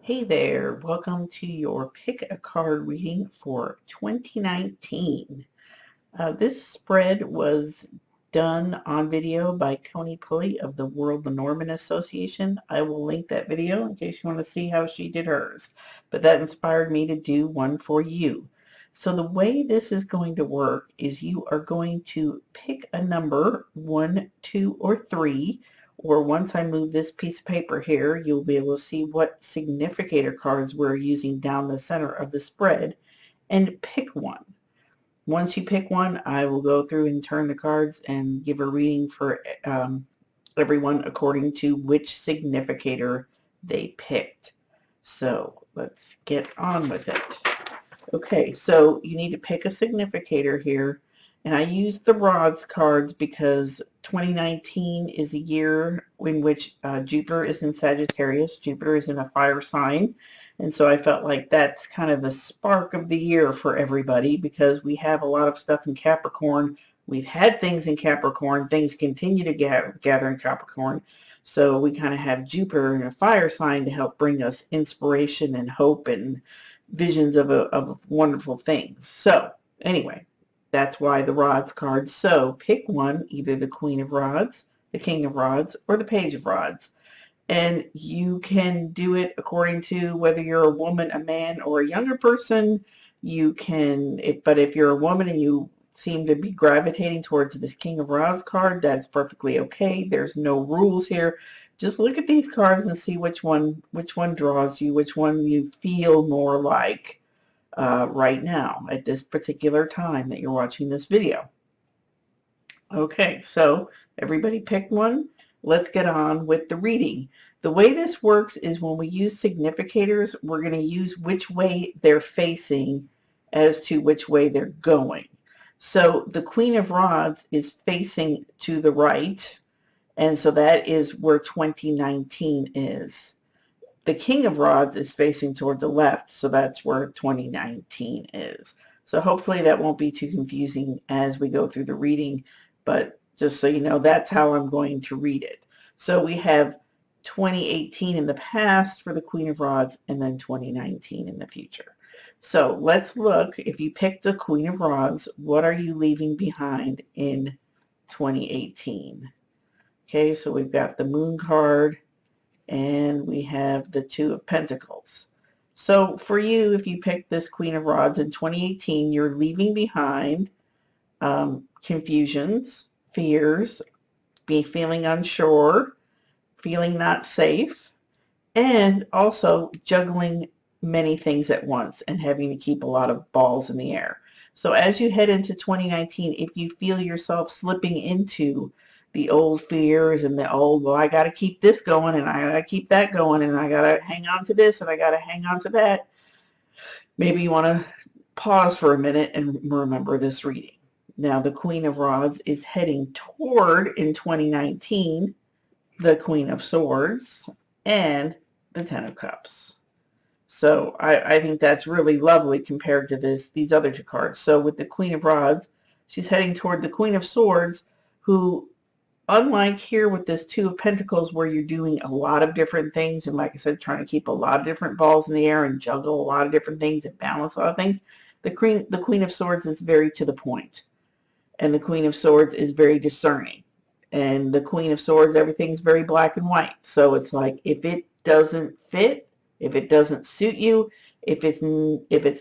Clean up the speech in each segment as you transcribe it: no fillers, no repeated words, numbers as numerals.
Hey there, welcome to your pick a card reading for 2019. This spread was done on video by Coney Pulley of the World Lenormand Association. I will link that video in case you want to see how she did hers, but that inspired me to do one for you. So the way this is going to work is you are going to pick a number, 1, 2, or 3, or once I move this piece of paper here, you'll be able to see what significator cards we're using down the center of the spread, and pick one. Once you pick one, I will go through and turn the cards and give a reading for everyone according to which significator they picked. So let's get on with it. Okay, so you need to pick a significator here. And I use the rods cards because 2019 is a year in which Jupiter is in Sagittarius. Jupiter is in a fire sign. And so I felt like that's kind of the spark of the year for everybody because we have a lot of stuff in Capricorn. We've had things in Capricorn. Things continue to gather in Capricorn. So we kind of have Jupiter in a fire sign to help bring us inspiration and hope and visions of wonderful things. So anyway, that's why the rods card. So pick one, either the Queen of Rods, the King of Rods, or the Page of Rods. And you can do it according to whether you're a woman, a man, or a younger person. You can, but if you're a woman and you seem to be gravitating towards this King of Rods card, that's perfectly okay. There's no rules here. Just look at these cards and see which one draws you, which one you feel more like right now at this particular time that you're watching this video. Okay, so everybody pick one. Let's get on with the reading. The way this works is when we use significators, we're going to use which way they're facing as to which way they're going. So the Queen of Rods is facing to the right, and so that is where 2019 is. The King of Rods is facing toward the left, so that's where 2019 is. So hopefully that won't be too confusing as we go through the reading, but just so you know, that's how I'm going to read it. So we have 2018 in the past for the Queen of Rods, and then 2019 in the future. So let's look. If you picked the Queen of Rods, what are you leaving behind in 2018? Okay, so we've got the Moon card, and we have the Two of Pentacles. So for you, if you pick this Queen of Rods in 2018, you're leaving behind confusions, fears, feeling unsure, feeling not safe, and also juggling many things at once and having to keep a lot of balls in the air. So as you head into 2019, if you feel yourself slipping into the old fears and the old, well, I got to keep this going and I got to keep that going and I got to hang on to this and I got to hang on to that, maybe you want to pause for a minute and remember this reading. Now, the Queen of Rods is heading toward, in 2019, the Queen of Swords and the Ten of Cups. So I think that's really lovely compared to these other two cards. So with the Queen of Rods, she's heading toward the Queen of Swords, who, unlike here with this Two of Pentacles where you're doing a lot of different things, and like I said, trying to keep a lot of different balls in the air and juggle a lot of different things and balance a lot of things, the Queen of Swords is very to the point. And the Queen of Swords is very discerning. And the Queen of Swords, everything's very black and white. So it's like, if it doesn't fit, if it doesn't suit you, if it's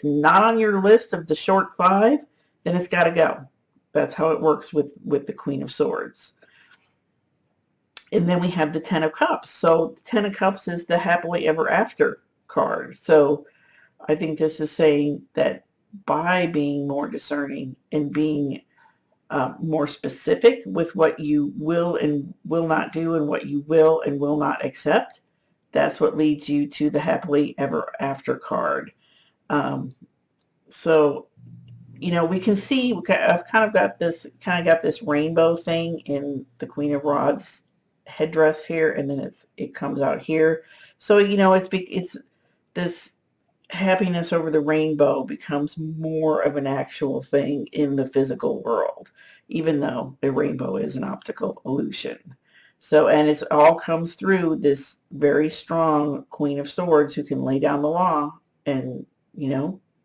not on your list of the short 5, then it's got to go. That's how it works with the Queen of Swords. And then we have the Ten of Cups. So the Ten of Cups is the happily ever after card. So I think this is saying that by being more discerning and being more specific with what you will and will not do and what you will and will not accept, that's what leads you to the happily ever after card. So, you know, we can see, I've kind of got this rainbow thing in the Queen of Rods headdress here, and then it comes out here. So, you know, it's this happiness over the rainbow becomes more of an actual thing in the physical world, even though the rainbow is an optical illusion. So, and it all comes through this very strong Queen of Swords who can lay down the law and,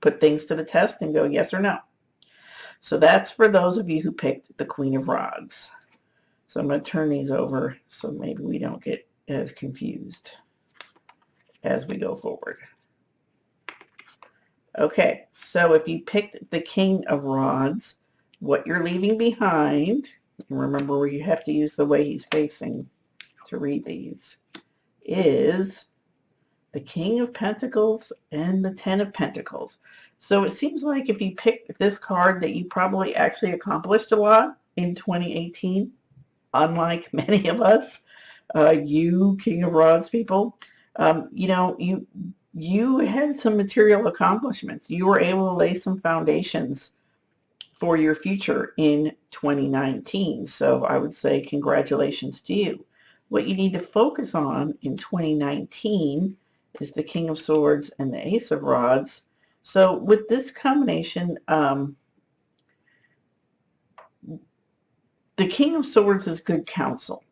put things to the test and go yes or no. So that's for those of you who picked the Queen of Rods. So I'm going to turn these over so maybe we don't get as confused as we go forward. Okay, so if you picked the King of Rods, what you're leaving behind, and remember where you have to use the way he's facing to read these, is the King of Pentacles and the Ten of Pentacles. So it seems like if you picked this card that you probably actually accomplished a lot in 2018, unlike many of us, you King of Rods people, you had some material accomplishments. You were able to lay some foundations for your future in 2019. So I would say congratulations to you. What you need to focus on in 2019 is the King of Swords and the Ace of Rods. So with this combination, the King of Swords is good counsel.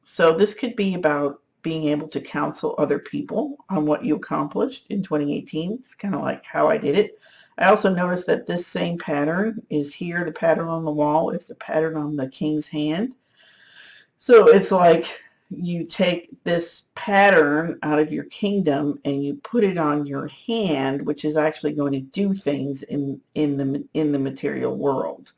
So this could be about being able to counsel other people on what you accomplished in 2018. It's kind of like how I did it. I also noticed that this same pattern is here. The pattern on the wall is the pattern on the King's hand. So it's like you take this pattern out of your kingdom and you put it on your hand, which is actually going to do things in the material world.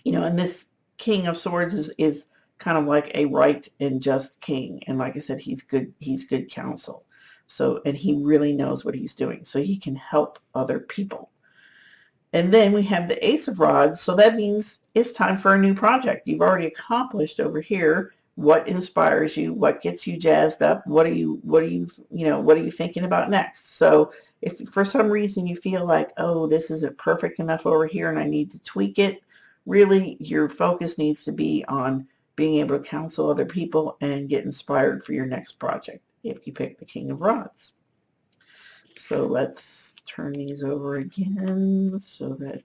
And this King of Swords is kind of like a right and just king. And like I said, he's good counsel. So, and he really knows what he's doing. So he can help other people. And then we have the Ace of Rods. So that means it's time for a new project. You've already accomplished over here what inspires you, what gets you jazzed up, what are you thinking about next? So if for some reason you feel like, oh, this isn't perfect enough over here and I need to tweak it, really your focus needs to be on being able to counsel other people and get inspired for your next project if you pick the King of Rods. So let's turn these over again so that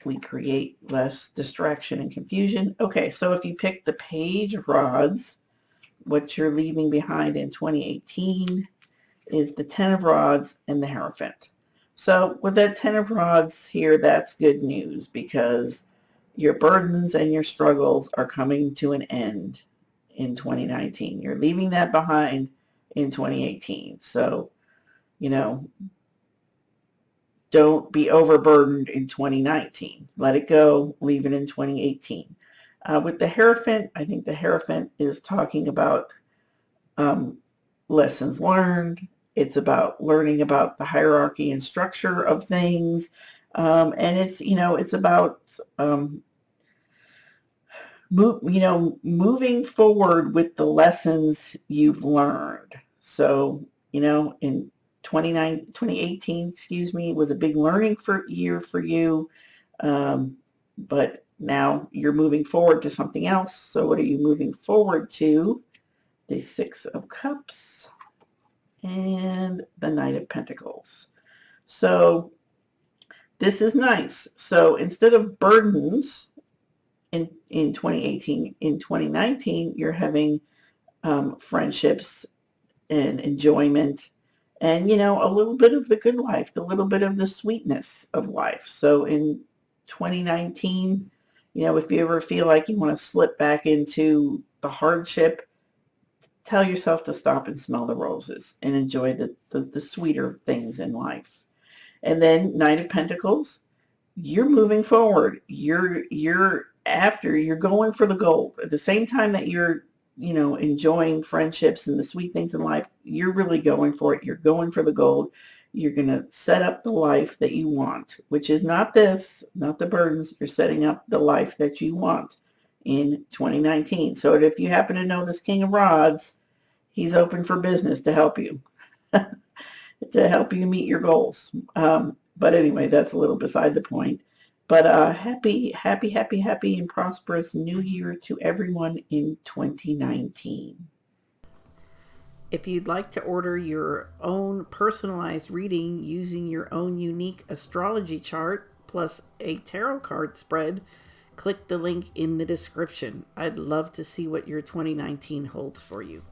we create less distraction and confusion. Okay, so if you pick the Page of Rods, what you're leaving behind in 2018 is the Ten of Rods and the Hierophant. So with that Ten of Rods here, that's good news because your burdens and your struggles are coming to an end in 2019. You're leaving that behind in 2018. So, don't be overburdened in 2019. Let it go. Leave it in 2018. With the Hierophant, I think the Hierophant is talking about lessons learned. It's about learning about the hierarchy and structure of things. And it's about moving forward with the lessons you've learned. So, in 2018, was a big learning year for you. But now you're moving forward to something else. So what are you moving forward to? The Six of Cups and the Knight of Pentacles. So this is nice. So instead of burdens in 2018, in 2019, you're having friendships and enjoyment and, a little bit of the good life, a little bit of the sweetness of life. So in 2019, if you ever feel like you want to slip back into the hardship, tell yourself to stop and smell the roses and enjoy the sweeter things in life. And then Knight of Pentacles, you're moving forward. You're going for the gold. At the same time that you're, enjoying friendships and the sweet things in life, you're really going for it. You're going for the gold. You're going to set up the life that you want, which is not the burdens. You're setting up the life that you want in 2019. So if you happen to know this King of Rods, he's open for business to help you, to help you meet your goals. But anyway, that's a little beside the point. But happy and prosperous new year to everyone in 2019. If you'd like to order your own personalized reading using your own unique astrology chart plus a tarot card spread, click the link in the description. I'd love to see what your 2019 holds for you.